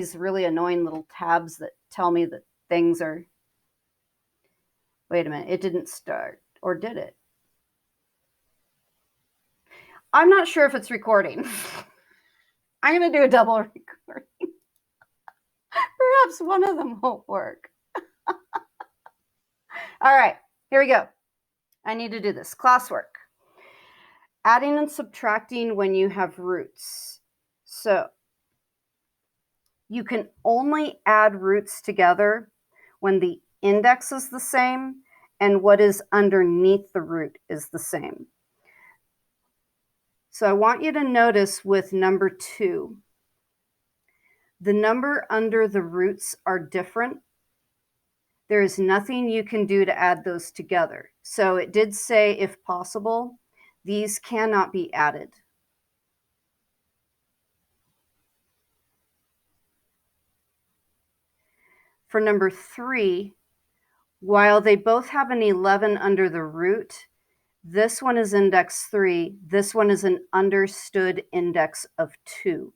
these really annoying little tabs that tell me that things are, wait a minute, it didn't start, or did it? I'm not sure if it's recording. I'm going to do a double recording. Perhaps one of them won't work. All right, here we go. I need to do this. Classwork. Adding and subtracting when you have roots. So you can only add roots together when the index is the same and what is underneath the root is the same. So I want you to notice with number 2, the number under the roots are different. There is nothing you can do to add those together. So it did say, if possible, these cannot be added. For number 3, while they both have an 11 under the root, this one is index 3. This one is an understood index of 2.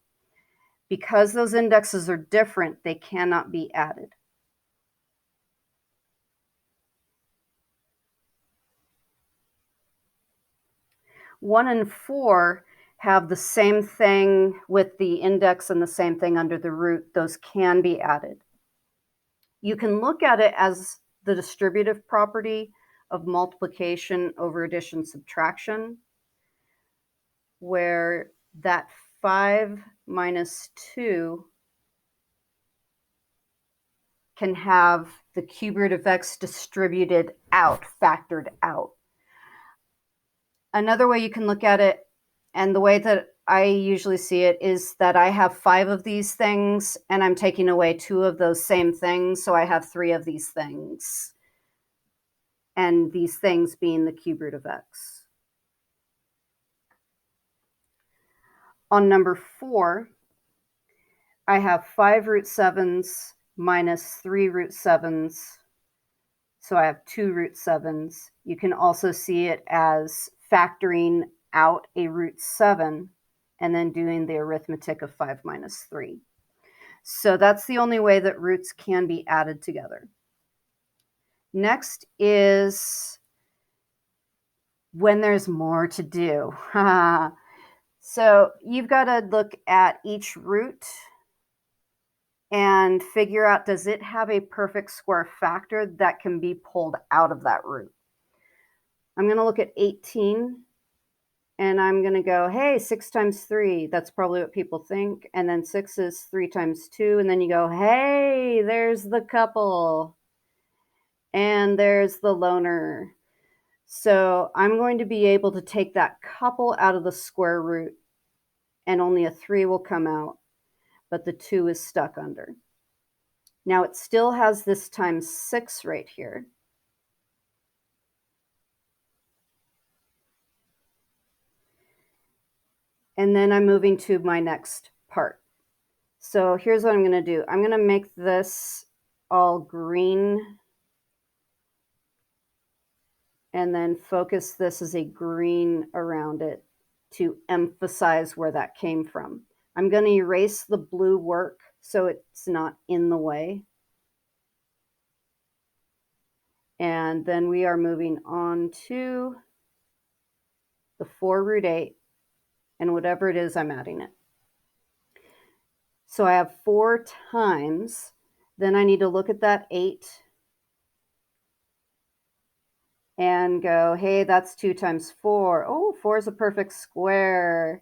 Because those indexes are different, they cannot be added. One and 4 have the same thing with the index and the same thing under the root. Those can be added. You can look at it as the distributive property of multiplication over addition subtraction, where that 5 minus 2 can have the cube root of x distributed out, factored out. Another way you can look at it, and the way that I usually see it, is that I have 5 of these things and I'm taking away 2 of those same things, so I have 3 of these things. And these things being the cube root of x. On number 4, I have 5 root 7s minus 3 root 7s, so I have 2 root 7s. You can also see it as factoring out a root 7 and then doing the arithmetic of 5 minus 3. So that's the only way that roots can be added together. Next is when there's more to do. So you've got to look at each root and figure out, does it have a perfect square factor that can be pulled out of that root? I'm going to look at 18 and I'm going to go, hey, 6 times 3. That's probably what people think. And then 6 is 3 times 2. And then you go, hey, there's the couple. And there's the loner. So I'm going to be able to take that couple out of the square root and only a 3 will come out, but the 2 is stuck under. Now it still has this times 6 right here. And then I'm moving to my next part. So here's what I'm going to do. I'm going to make this all green and then focus this as a green around it to emphasize where that came from. I'm going to erase the blue work so it's not in the way. And then we are moving on to the 4 root 8, and whatever it is, I'm adding it. So I have 4 times, then I need to look at that 8 and go, hey, that's 2 times 4. Oh, 4 is a perfect square.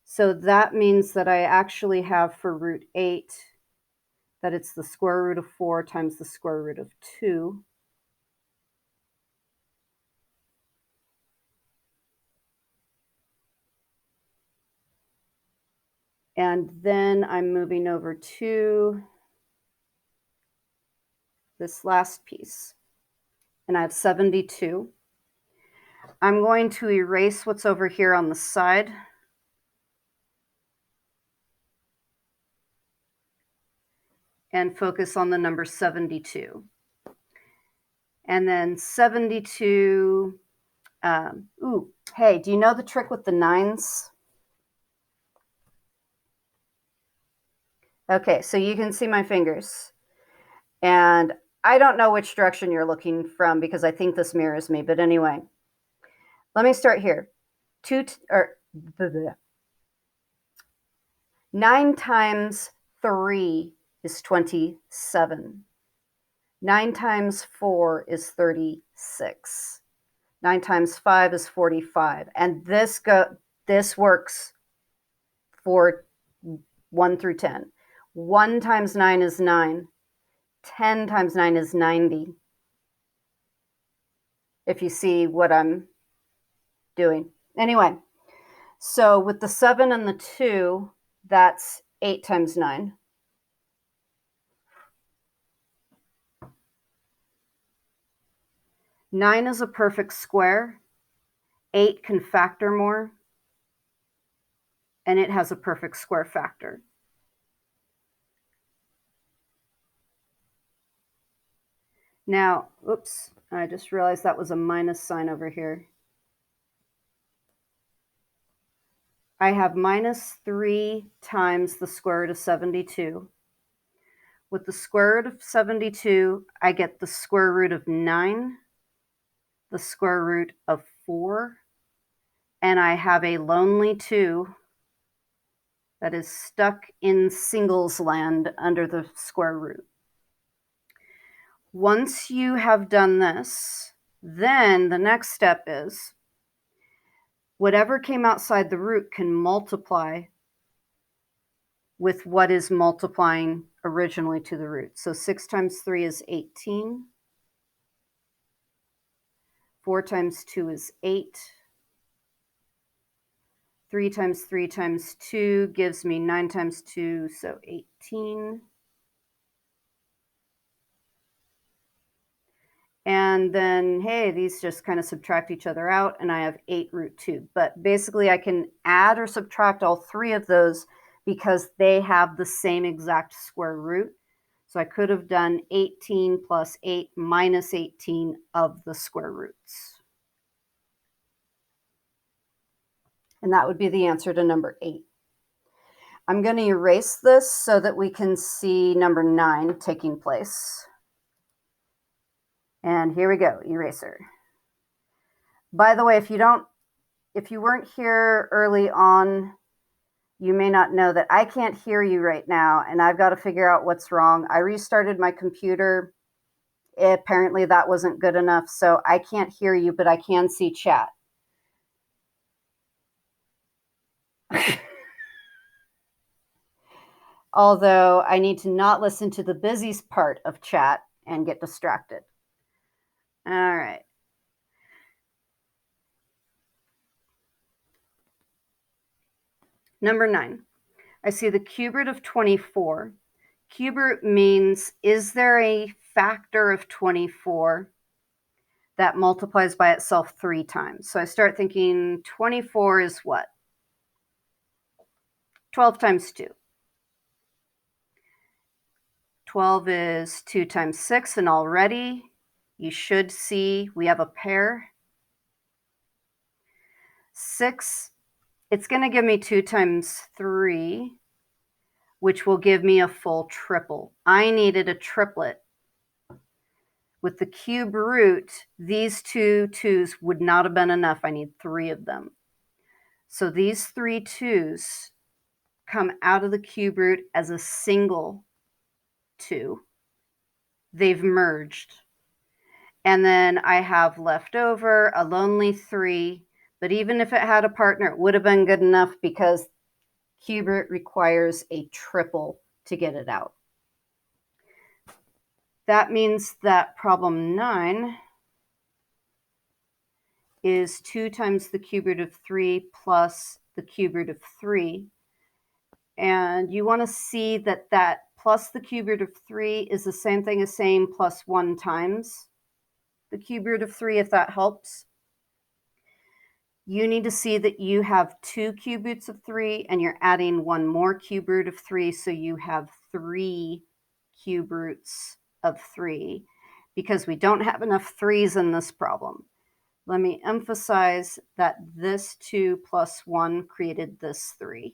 So that means that I actually have for root 8 that it's the square root of 4 times the square root of 2. And then I'm moving over to this last piece. And I have 72. I'm going to erase what's over here on the side. And focus on the number 72. And then 72, ooh, hey, do you know the trick with the 9s? Okay, so you can see my fingers. And I don't know which direction you're looking from because I think this mirrors me. But anyway, let me start here. 9 times 3 is 27. 9 times 4 is 36. 9 times 5 is 45. And this works for 1 through 10. 1 times 9 is 9. 10 times 9 is 90. If you see what I'm doing. Anyway, so with the 7 and the 2, that's 8 times 9. Nine is a perfect square. 8 can factor more. And it has a perfect square factor. Now, oops, I just realized that was a minus sign over here. I have minus 3 times the square root of 72. With the square root of 72, I get the square root of 9, the square root of 4, and I have a lonely 2 that is stuck in singles land under the square root. Once you have done this, then the next step is whatever came outside the root can multiply with what is multiplying originally to the root. So 6 times 3 is 18. 4 times 2 is 8. 3 times 3 times 2 gives me 9 times 2, so 18. And then, hey, these just kind of subtract each other out, and I have 8 root 2. But basically, I can add or subtract all 3 of those because they have the same exact square root. So I could have done 18 plus 8 minus 18 of the square roots. And that would be the answer to number 8. I'm going to erase this so that we can see number 9 taking place. And here we go, eraser. By the way, if you weren't here early on, you may not know that I can't hear you right now, and I've got to figure out what's wrong. I restarted my computer. Apparently that wasn't good enough, so I can't hear you, but I can see chat. Although I need to not listen to the busiest part of chat and get distracted. All right. Number 9. I see the cube root of 24. Cube root means, is there a factor of 24 that multiplies by itself 3 times? So I start thinking 24 is what? 12 times 2. 12 is 2 times 6, and already you should see we have a pair. 6, it's going to give me 2 times 3, which will give me a full triple. I needed a triplet. With the cube root, these 2 2's would not have been enough. I need 3 of them. So these 3 2's come out of the cube root as a single 2. They've merged. And then I have left over a lonely 3. But even if it had a partner, it would have been good enough because cube root requires a triple to get it out. That means that problem 9 is 2 times the cube root of 3 plus the cube root of 3. And you want to see that that plus the cube root of 3 is the same thing as saying plus 1 times the cube root of 3, if that helps. You need to see that you have 2 cube roots of 3 and you're adding 1 more cube root of 3, so you have 3 cube roots of 3 because we don't have enough 3's in this problem. Let me emphasize that this 2 plus 1 created this 3.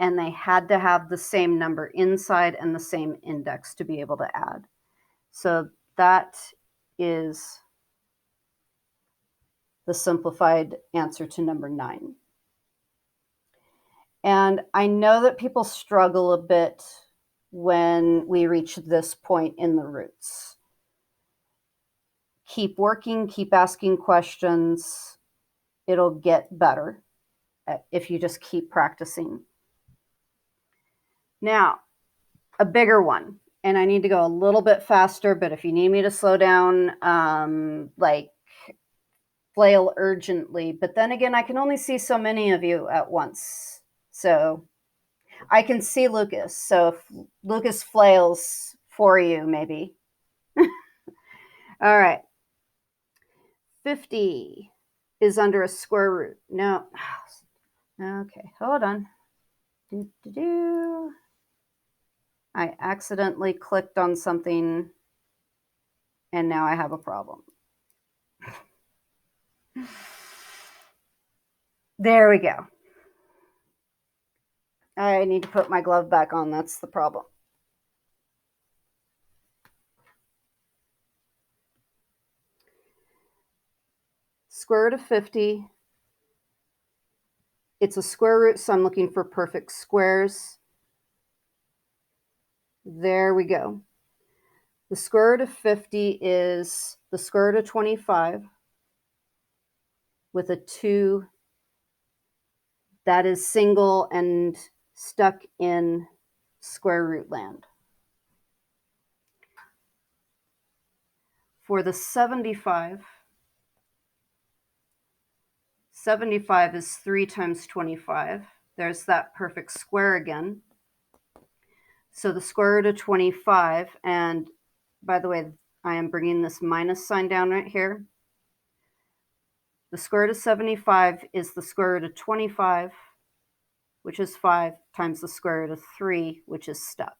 and they had to have the same number inside and the same index to be able to add. So that is the simplified answer to number 9. And I know that people struggle a bit when we reach this point in the roots. Keep working, keep asking questions. It'll get better if you just keep practicing. Now, a bigger one, and I need to go a little bit faster, but if you need me to slow down, like flail urgently. But then again, I can only see so many of you at once. So I can see Lucas. So if Lucas flails for you, maybe. All right. 50 is under a square root. No. Okay, hold on. I accidentally clicked on something and now I have a problem. There we go. I need to put my glove back on. That's the problem. Square root of 50. It's a square root, so I'm looking for perfect squares. There we go. The square root of 50 is the square root of 25 with a 2 that is single and stuck in square root land. For the 75, 75 is 3 times 25. There's that perfect square again. So the square root of 25, and by the way, I am bringing this minus sign down right here. The square root of 75 is the square root of 25, which is 5, times the square root of 3, which is stuck.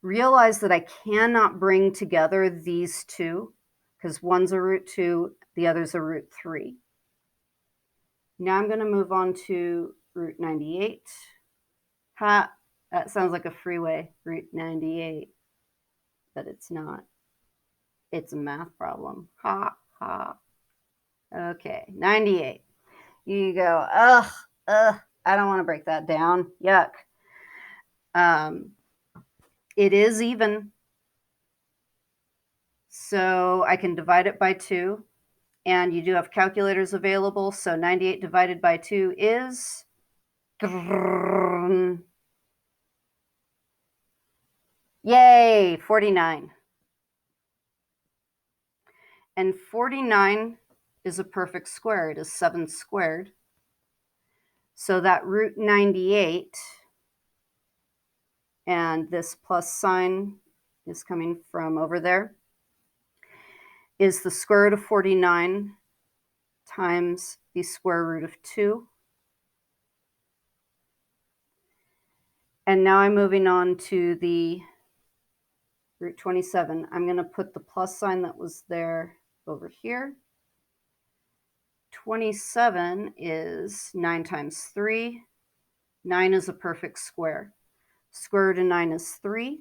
Realize that I cannot bring together these two because one's a root 2, the other's a root 3. Now I'm going to move on to root 98. Ha, that sounds like a freeway, root 98, but it's not. It's a math problem. Ha, ha. Okay, 98. You go, ugh, I don't want to break that down. Yuck. It is even. So I can divide it by 2. And you do have calculators available. So 98 divided by 2 is... Yay, 49. And 49 is a perfect square. It is 7 squared. So that root 98, and this plus sign is coming from over there, is the square root of 49 times the square root of 2. And now I'm moving on to the root 27. I'm going to put the plus sign that was there over here. 27 is 9 times 3. 9 is a perfect square. Square root of 9 is 3.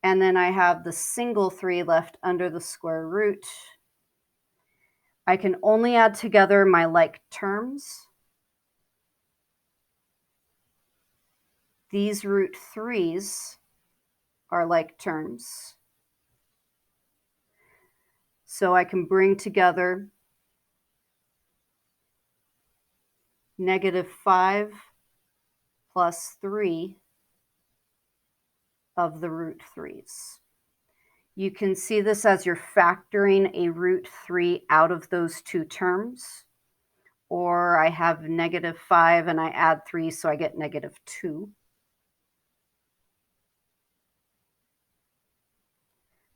And then I have the single 3 left under the square root. I can only add together my like terms. These root 3's are like terms. So I can bring together -5 plus 3 of the root 3's. You can see this as you're factoring a root 3 out of those two terms. Or I have -5 and I add 3, so I get -2.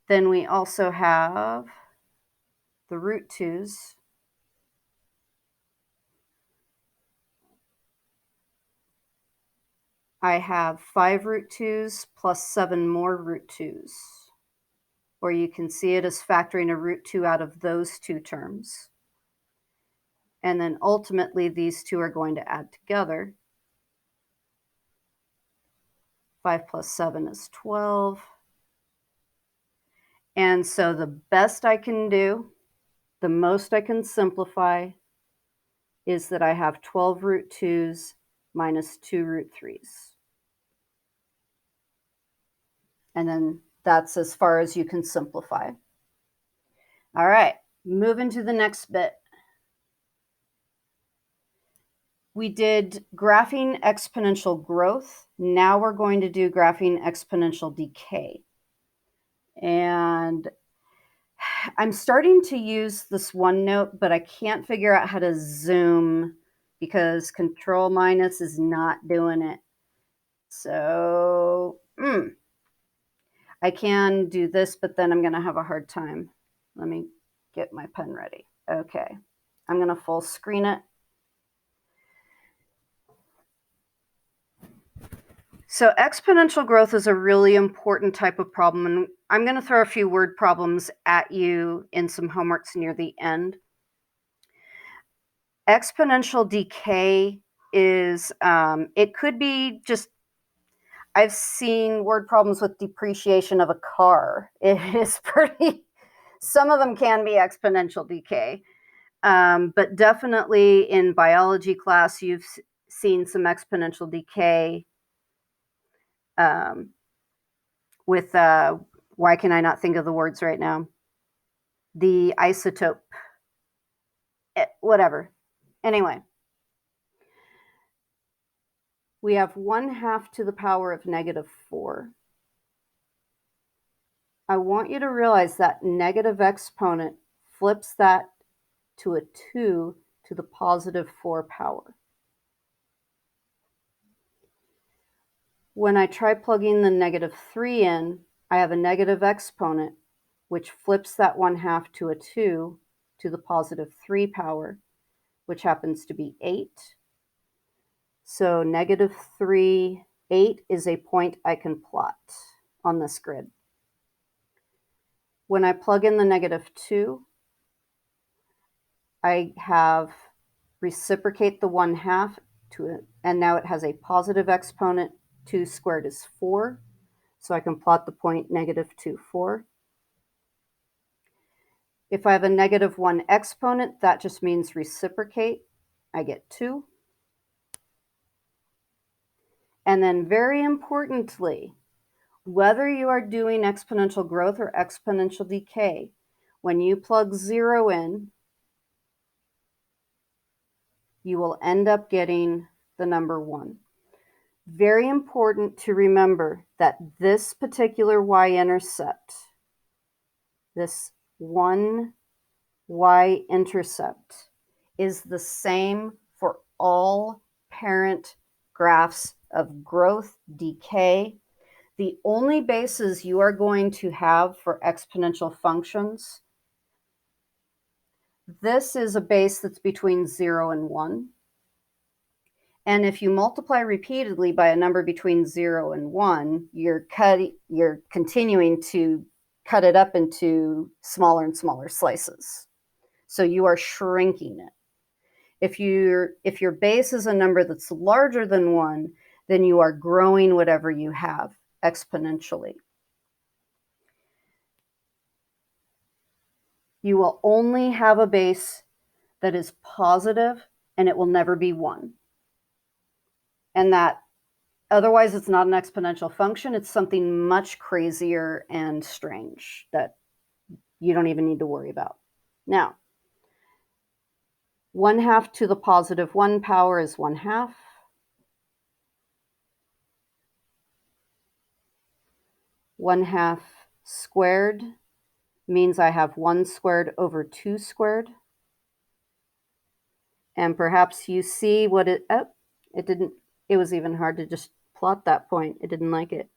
Then we also have the root 2's. I have 5 root 2's plus 7 more root 2's. Or you can see it as factoring a root 2 out of those two terms. And then ultimately, these two are going to add together. 5 plus 7 is 12. And so the best I can do, the most I can simplify, is that I have 12 root 2's minus 2 root 3's. And then that's as far as you can simplify. All right, moving to the next bit. We did graphing exponential growth. Now we're going to do graphing exponential decay. And I'm starting to use this OneNote, but I can't figure out how to zoom because Control minus is not doing it. So I can do this, but then I'm going to have a hard time. Let me get my pen ready. Okay, I'm going to full screen it. So exponential growth is a really important type of problem, and I'm going to throw a few word problems at you in some homeworks near the end. Exponential decay is, it could be just, I've seen word problems with depreciation of a car. It is pretty, some of them can be exponential decay. But definitely in biology class, you've seen some exponential decay with, why can I not think of the words right now? The isotope, whatever. Anyway, we have 1/2 to the power of -4. I want you to realize that negative exponent flips that to a 2 to the +4 power. When I try plugging the -3 in, I have a negative exponent, which flips that 1/2 to a 2 to the +3 power, which happens to be 8. So -3, 8 is a point I can plot on this grid. When I plug in the -2, I have reciprocate the 1/2 to it, and now it has a positive exponent. 2 squared is 4, so I can plot the point -2, 4. If I have a -1 exponent, that just means reciprocate. I get 2. And then very importantly, whether you are doing exponential growth or exponential decay, when you plug 0 in, you will end up getting the number 1. Very important to remember that this particular y-intercept, this 1 y-intercept, is the same for all parent graphs of growth, decay. The only bases you are going to have for exponential functions, this is a base that's between 0 and 1. And if you multiply repeatedly by a number between 0 and 1, you're continuing to cut it up into smaller and smaller slices. So you are shrinking it. If your base is a number that's larger than 1, then you are growing whatever you have exponentially. You will only have a base that is positive, and it will never be 1. And that, otherwise it's not an exponential function. It's something much crazier and strange that you don't even need to worry about. Now, 1/2 to the +1 power is 1/2. 1/2 squared means I have 1 squared over 2 squared. And perhaps you see what it didn't, it was even hard to just plot that point. It didn't like it.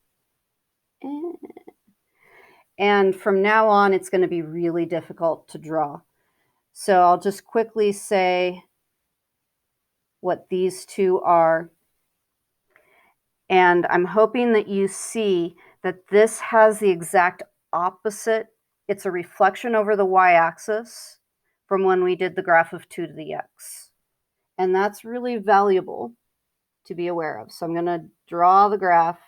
And from now on, it's going to be really difficult to draw. So I'll just quickly say what these two are. And I'm hoping that you see that this has the exact opposite. It's a reflection over the y-axis from when we did the graph of 2 to the x. And that's really valuable to be aware of. So I'm going to draw the graph.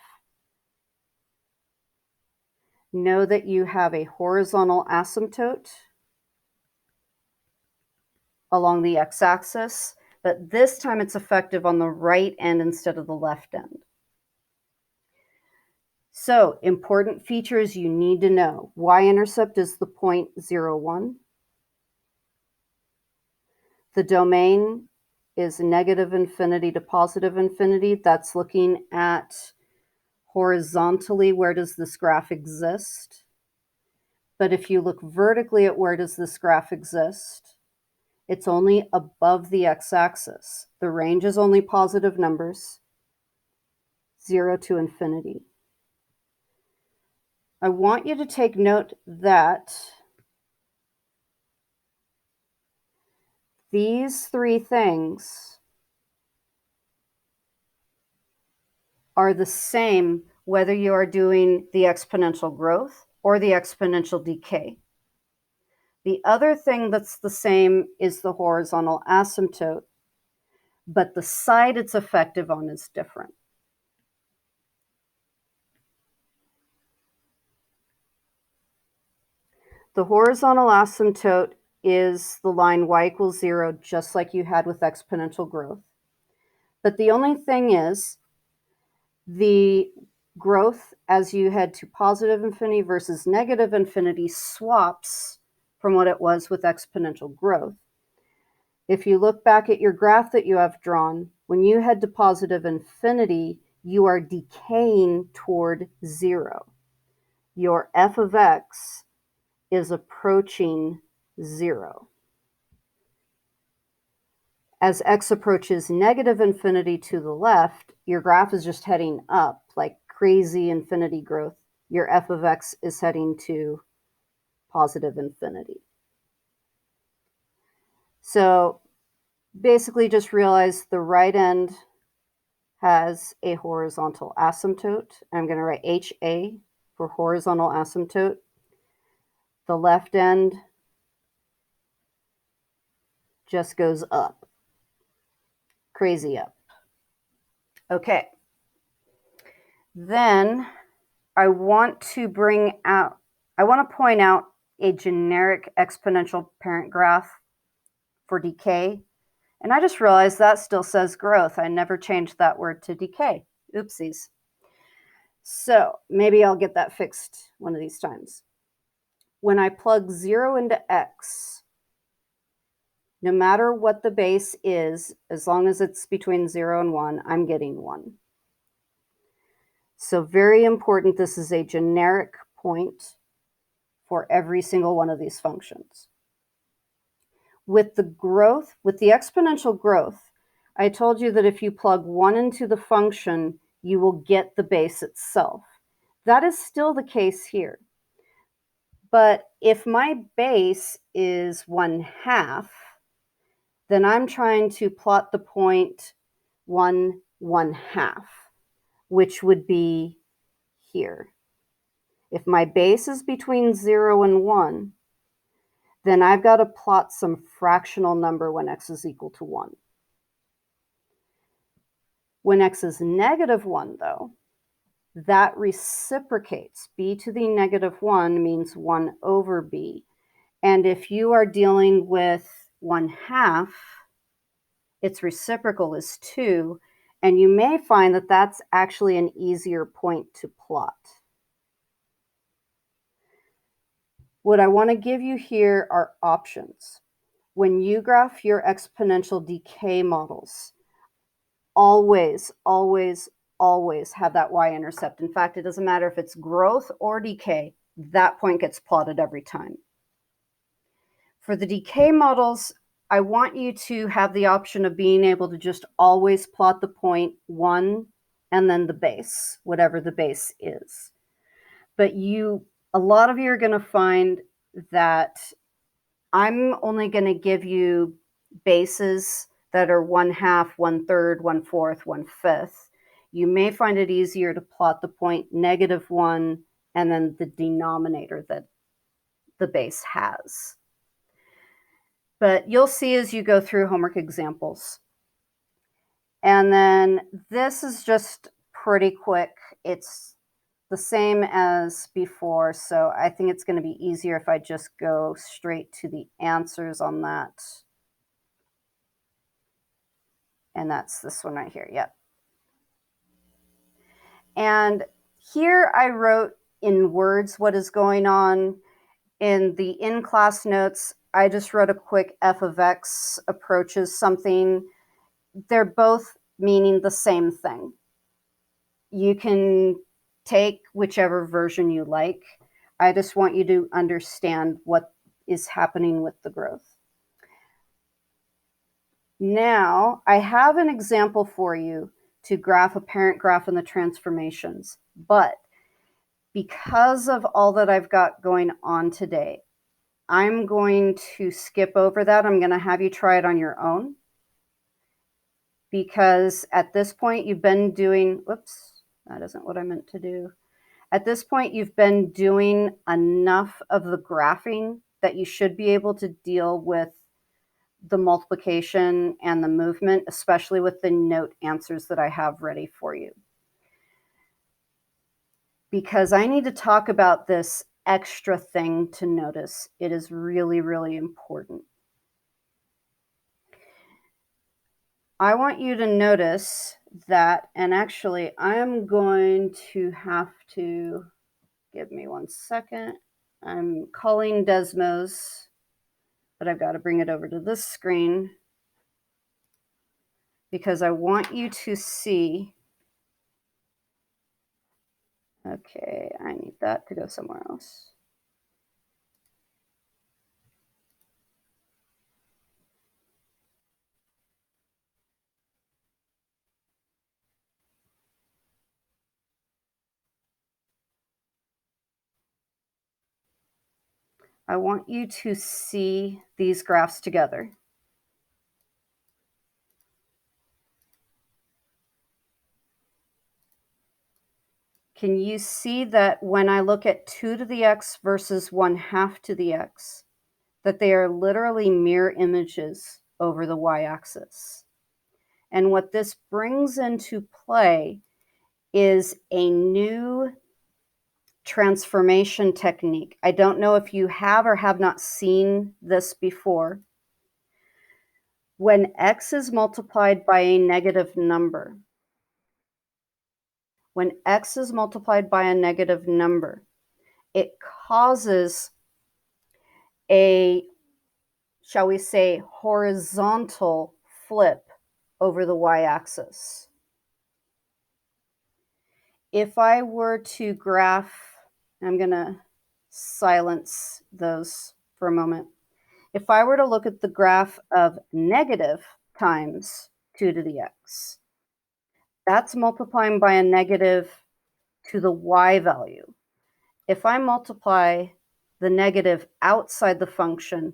Know that you have a horizontal asymptote along the x-axis, but this time it's effective on the right end instead of the left end. So, important features you need to know. Y-intercept is the point 0, 1. The domain is negative infinity to positive infinity. That's looking at horizontally, where does this graph exist? But if you look vertically at where does this graph exist, it's only above the x-axis. The range is only positive numbers, 0 to infinity. I want you to take note that these three things are the same whether you are doing the exponential growth or the exponential decay. The other thing that's the same is the horizontal asymptote, but the side it's effective on is different. The horizontal asymptote is the line y equals 0, just like you had with exponential growth. But the only thing is, the growth as you head to positive infinity versus negative infinity swaps from what it was with exponential growth. If you look back at your graph that you have drawn, when you head to positive infinity, you are decaying toward 0. Your f of x is approaching 0. As x approaches negative infinity to the left, your graph is just heading up like crazy infinity growth. Your f of x is heading to positive infinity. So basically just realize the right end has a horizontal asymptote. I'm going to write HA for horizontal asymptote. The left end just goes up, crazy up. Okay. Then I want to point out a generic exponential parent graph for decay. And I just realized that still says growth. I never changed that word to decay. Oopsies. So maybe I'll get that fixed one of these times. When I plug 0 into x, no matter what the base is, as long as it's between 0 and 1, I'm getting 1. So very important, this is a generic point for every single one of these functions. With the growth, with the exponential growth, I told you that if you plug 1 into the function, you will get the base itself. That is still the case here. But if my base is 1/2, then I'm trying to plot the point 1, 1/2, which would be here. If my base is between 0 and 1, then I've got to plot some fractional number when x is equal to 1. When x is negative 1, though, that reciprocates. B to the negative 1 means 1 over b. And if you are dealing with 1/2, its reciprocal is 2, and you may find that that's actually an easier point to plot. What I want to give you here are options. When you graph your exponential decay models, always, always, always have that y-intercept. In fact, it doesn't matter if it's growth or decay, that point gets plotted every time. For the decay models, I want you to have the option of being able to just always plot the point 1 and then the base, whatever the base is. But a lot of you are going to find that I'm only going to give you bases that are 1/2, 1/3, 1/4, 1/5. You may find it easier to plot the point -1 and then the denominator that the base has. But you'll see as you go through homework examples. And then this is just pretty quick. It's the same as before, so I think it's going to be easier if I just go straight to the answers on that. And that's this one right here. Yep. And here I wrote in words what is going on. In the in-class notes, I just wrote a quick f of x approaches something. They're both meaning the same thing. You can take whichever version you like. I just want you to understand what is happening with the growth. Now, I have an example for you to graph a parent graph and the transformations, but because of all that I've got going on today, I'm going to skip over that. I'm going to have you try it on your own, because at this point you've been doing, whoops, that isn't what I meant to do. At this point, you've been doing enough of the graphing that you should be able to deal with the multiplication and the movement, especially with the note answers that I have ready for you. Because I need to talk about this extra thing to notice. It is really, really important. I want you to notice that, and actually I'm going to have to, give me 1 second. I'm calling Desmos, but I've got to bring it over to this screen because I want you to see. Okay, I need that to go somewhere else. I want you to see these graphs together. Can you see that when I look at 2 to the x versus 1/2 to the x, that they are literally mirror images over the y-axis? And what this brings into play is a new transformation technique. I don't know if you have or have not seen this before. When x is multiplied by a negative number, when x is multiplied by a negative number, it causes a, shall we say, horizontal flip over the y-axis. If I were to graph, I'm going to silence those for a moment. If I were to look at the graph of negative times 2 to the x, that's multiplying by a negative to the y value. If I multiply the negative outside the function,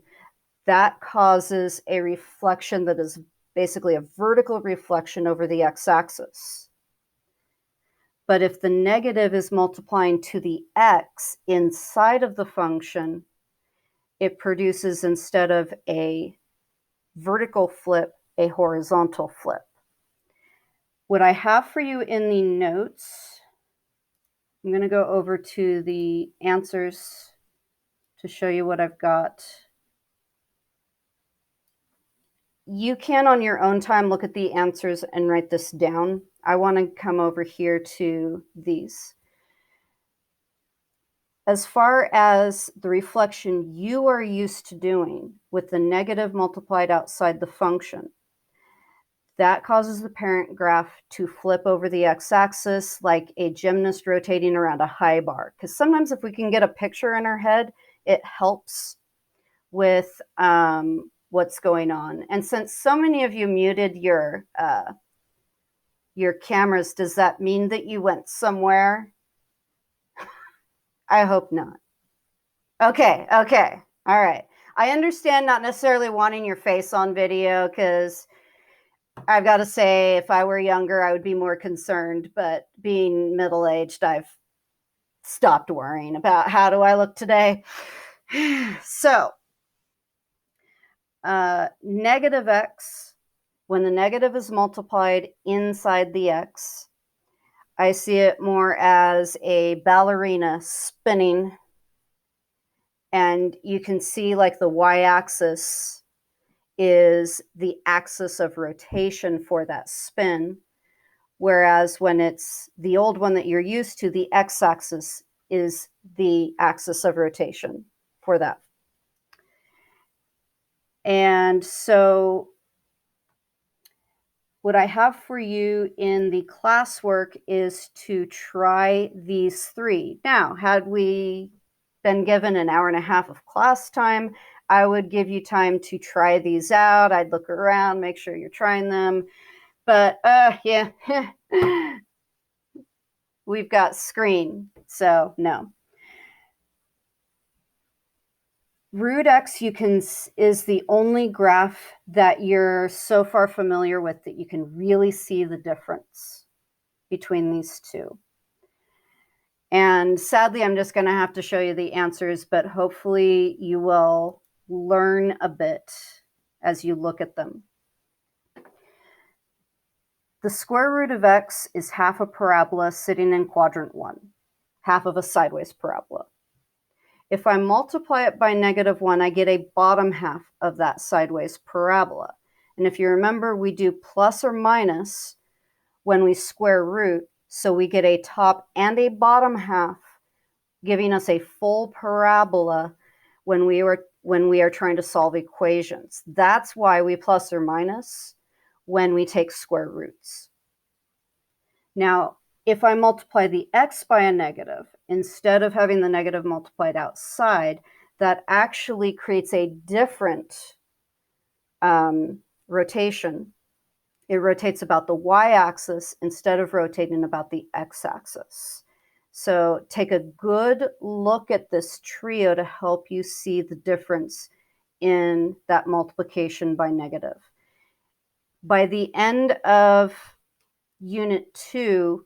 that causes a reflection that is basically a vertical reflection over the x-axis. But if the negative is multiplying to the x inside of the function, it produces, instead of a vertical flip, a horizontal flip. What I have for you in the notes, I'm going to go over to the answers to show you what I've got. You can, on your own time, look at the answers and write this down. I want to come over here to these. As far as the reflection you are used to doing with the negative multiplied outside the function, that causes the parent graph to flip over the x-axis like a gymnast rotating around a high bar. Because sometimes if we can get a picture in our head, it helps with what's going on. And since so many of you muted your cameras, does that mean that you went somewhere? I hope not. Okay, okay, all right. I understand not necessarily wanting your face on video, because I've got to say, if I were younger, I would be more concerned. But being middle-aged, I've stopped worrying about how do I look today. So Negative x, when the negative is multiplied inside the x, I see it more as a ballerina spinning, and you can see like the y-axis is the axis of rotation for that spin, whereas when it's the old one that you're used to, the x-axis is the axis of rotation for that. And so what I have for you in the classwork is to try these three. Now, had we been given an hour and a half of class time, I would give you time to try these out. I'd look around, make sure you're trying them. But yeah, we've got screen, so no. Root x is the only graph that you're so far familiar with that you can really see the difference between these two. And sadly, I'm just going to have to show you the answers, but hopefully you will learn a bit as you look at them. The square root of x is half a parabola sitting in quadrant 1, half of a sideways parabola. If I multiply it by -1, I get a bottom half of that sideways parabola. And if you remember, we do plus or minus when we square root, so we get a top and a bottom half, giving us a full parabola when we are trying to solve equations. That's why we plus or minus when we take square roots. Now, if I multiply the x by a negative, instead of having the negative multiplied outside, that actually creates a different rotation. It rotates about the y-axis instead of rotating about the x-axis. So take a good look at this trio to help you see the difference in that multiplication by negative. By the end of Unit 2,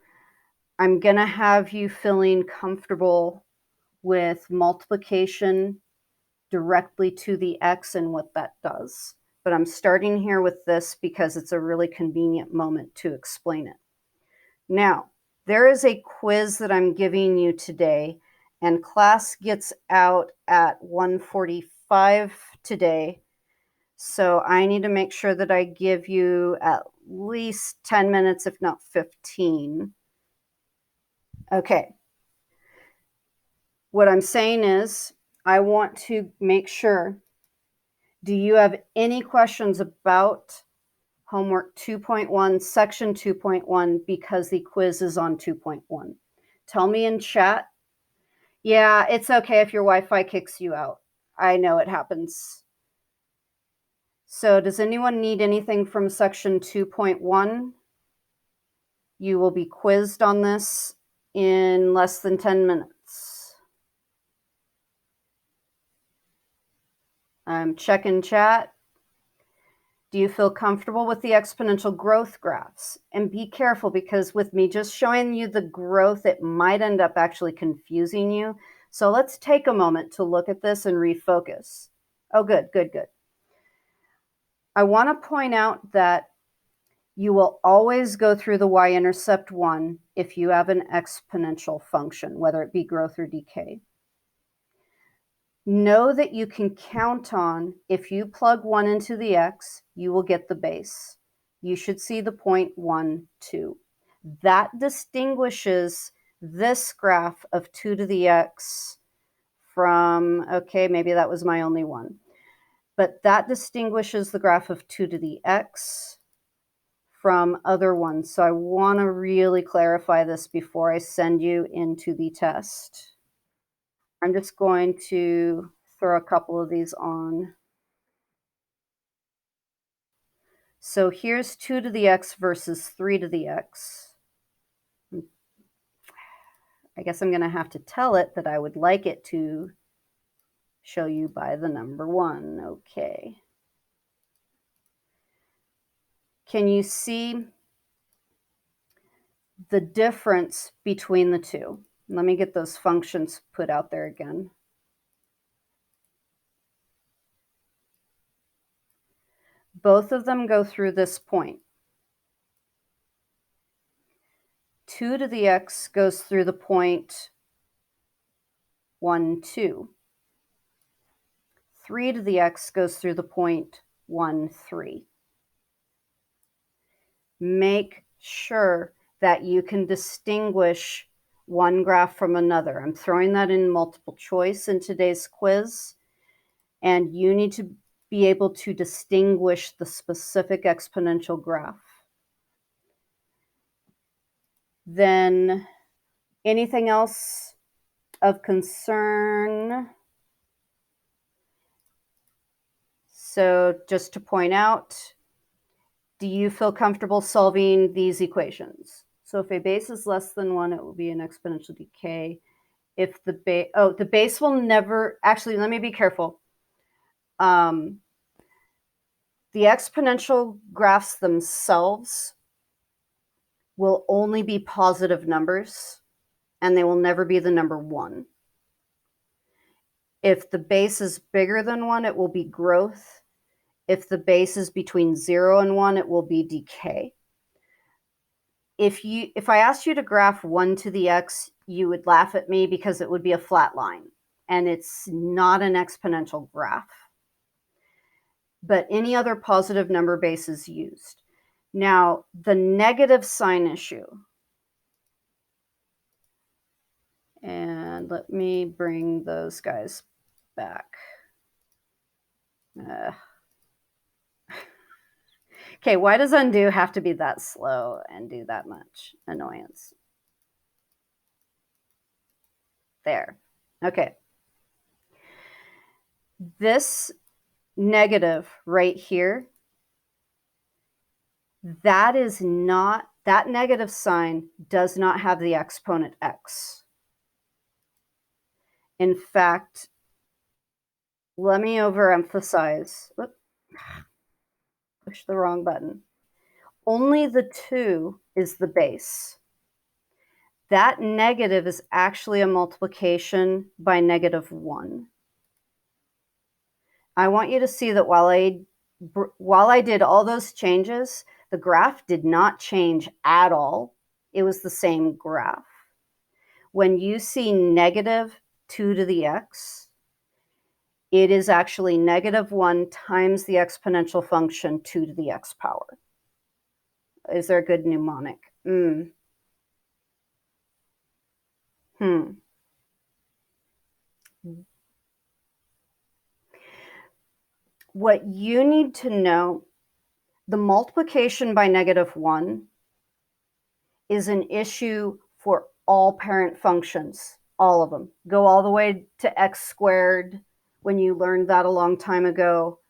I'm going to have you feeling comfortable with multiplication directly to the x and what that does. But I'm starting here with this because it's a really convenient moment to explain it. Now, there is a quiz that I'm giving you today, and class gets out at 1:45 today. So I need to make sure that I give you at least 10 minutes, if not 15. Okay. What I'm saying is, I want to make sure, do you have any questions about homework 2.1, section 2.1, because the quiz is on 2.1? Tell me in chat. Yeah, it's okay if your Wi-Fi kicks you out. I know it happens. So does anyone need anything from section 2.1? You will be quizzed on this in less than 10 minutes. I'm checking chat. Do you feel comfortable with the exponential growth graphs? And be careful, because with me just showing you the growth, it might end up actually confusing you. So let's take a moment to look at this and refocus. Oh, good, good, good. I want to point out that you will always go through the y-intercept 1 if you have an exponential function, whether it be growth or decay. Know that you can count on, if you plug 1 into the x, you will get the base. You should see the point 1, 2. That distinguishes this graph of 2 to the x from, okay, maybe that was my only one. But that distinguishes the graph of 2 to the x from other ones. So I want to really clarify this before I send you into the test. I'm just going to throw a couple of these on. So here's 2 to the x versus 3 to the x. I guess I'm going to have to tell it that I would like it to show you by the number 1. Okay. Can you see the difference between the two? Let me get those functions put out there again. both of them go through this point. 2 to the x goes through the point 1, 2. 3 to the x goes through the point 1, 3. Make sure that you can distinguish one graph from another. I'm throwing that in multiple choice in today's quiz, and you need to be able to distinguish the specific exponential graph. Then anything else of concern? So just to point out, do you feel comfortable solving these equations? So if a base is less than 1, it will be an exponential decay. If the base, the base will never, actually, let me be careful. The exponential graphs themselves will only be positive numbers, and they will never be the number 1. If the base is bigger than 1, it will be growth. If the base is between 0 and 1, it will be decay. If I asked you to graph 1 to the x, you would laugh at me because it would be a flat line, and it's not an exponential graph. But any other positive number base is used. Now, the negative sign issue. And let me bring those guys back. Okay, why does undo have to be that slow and do that much annoyance? There. Okay. This negative right here, that negative sign does not have the exponent x. In fact, let me overemphasize. Whoop. Push the wrong button. Only the 2 is the base. That negative is actually a multiplication by -1. I want you to see that while I did all those changes, the graph did not change at all. It was the same graph. When you see -2 to the x, it is actually -1 times the exponential function 2 to the x power. Is there a good mnemonic? What you need to know, the multiplication by -1 is an issue for all parent functions, all of them. Go all the way to x squared when you learned that a long time ago.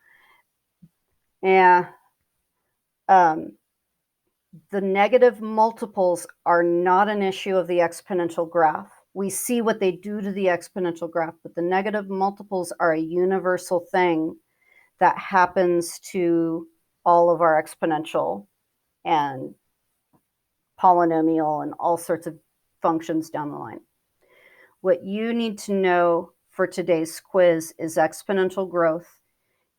Yeah. The negative multiples are not an issue of the exponential graph. We see what they do to the exponential graph, but the negative multiples are a universal thing that happens to all of our exponential and polynomial and all sorts of functions down the line. What you need to know for today's quiz is exponential growth.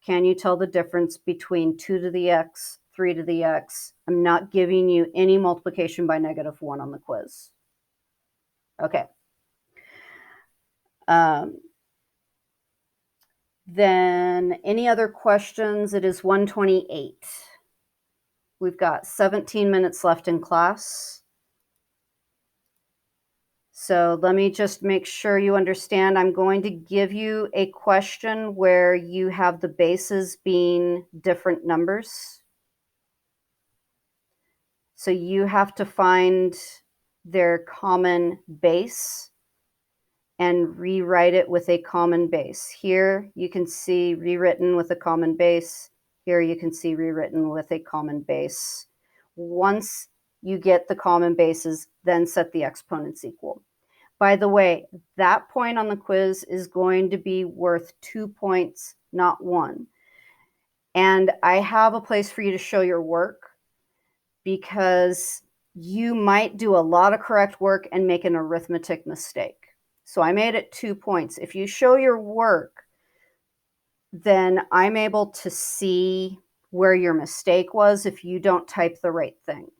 Can you tell the difference between 2 to the x, 3 to the x? I'm not giving you any multiplication by -1 on the quiz. Okay. Then any other questions? It is 1:28. We've got 17 minutes left in class. So let me just make sure you understand. I'm going to give you a question where you have the bases being different numbers. So you have to find their common base and rewrite it with a common base. Here you can see rewritten with a common base. Here you can see rewritten with a common base. Once you get the common bases, then set the exponents equal. By the way, that point on the quiz is going to be worth 2 points, not 1. And I have a place for you to show your work, because you might do a lot of correct work and make an arithmetic mistake. So I made it 2 points. If you show your work, then I'm able to see where your mistake was if you don't type the right thing.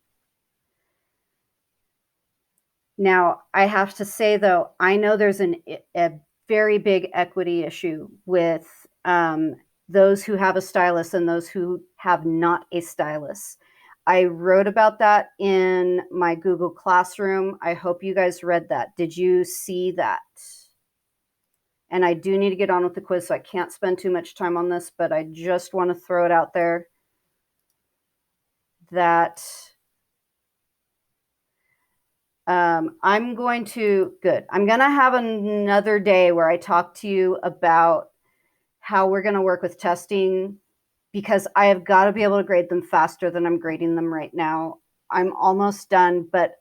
Now, I have to say, though, I know there's a very big equity issue with those who have a stylus and those who have not a stylus. I wrote about that in my Google Classroom. I hope you guys read that. Did you see that? And I do need to get on with the quiz, so I can't spend too much time on this, but I just want to throw it out there that I'm going to have another day where I talk to you about how we're going to work with testing, because I have got to be able to grade them faster than I'm grading them right now. I'm almost done, but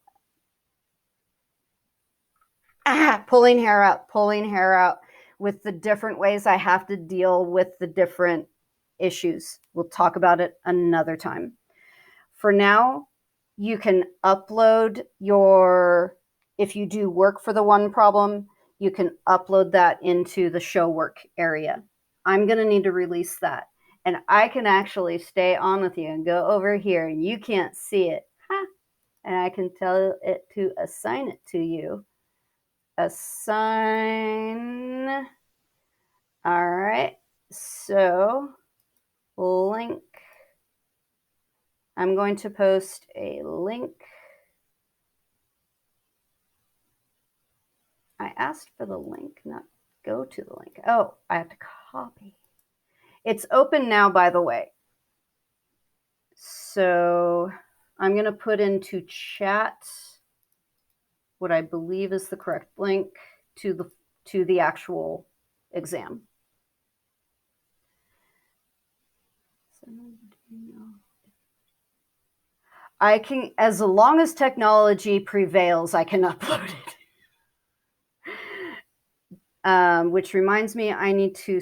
pulling hair out with the different ways I have to deal with the different issues. We'll talk about it another time. For now, you can upload if you do work for the one problem, you can upload that into the show work area. I'm going to need to release that. And I can actually stay on with you and go over here, and you can't see it. And I can tell it to assign it to you. Assign. All right. So, link. I'm going to post a link. I asked for the link, not go to the link. Oh, I have to copy. It's open now, by the way. So I'm going to put into chat what I believe is the correct link to the actual exam. I can, as long as technology prevails, I can upload it. Which reminds me, I need to